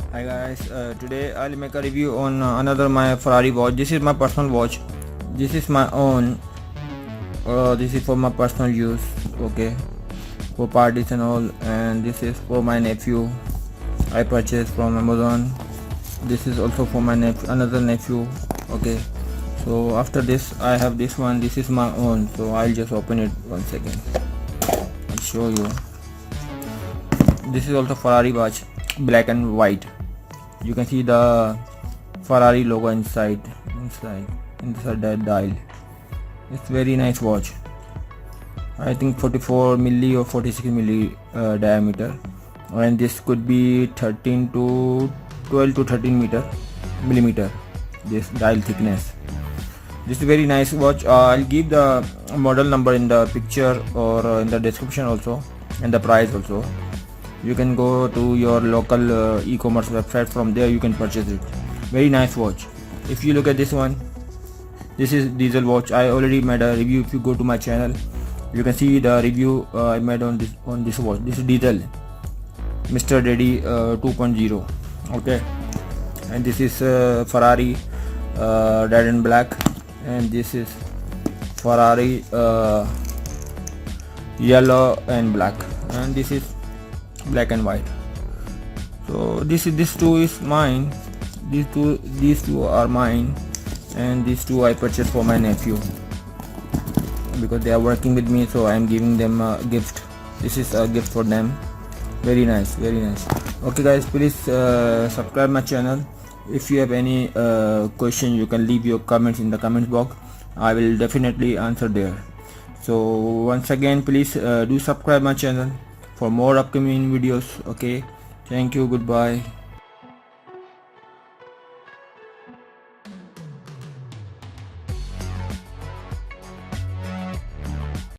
Hi guys, today I'll make a review on another my Ferrari watch. This is my personal watch. This is my own. This is for my personal use. Okay, for parties and all. And this is for my nephew. I purchased from Amazon. This is also for my another nephew. Okay. So after this, I have this one. This is my own. So I'll just open it 1 second. I'll show you. This is also Ferrari watch, black and white. You can see the Ferrari logo inside that dial. It's very nice watch. I think 44 milli or 46 milli diameter, and this could be 13 to 12 to 13 millimeter. This dial thickness. This is very nice watch. I'll give the model number in the picture or in the description also, and the price also. You can go to your local e-commerce website. From there you can purchase it. Very nice watch. If you look at this one, this is diesel watch. I already made a review. If you go to my channel, you can see the review I made on this watch. This is diesel Mr. Daddy 2.0. okay, and this is Ferrari red and black, and this is Ferrari yellow and black, and this is black and white. So this two is mine. These two are mine, and these two I purchased for my nephew because they are working with me, so I am giving them a gift. This is a gift for them. Very nice, very nice. Okay guys, please subscribe my channel. If you have any question, you can leave your comments in the comments box. I will definitely answer there. So once again, please do subscribe my channel for more upcoming videos. Okay, thank you, goodbye.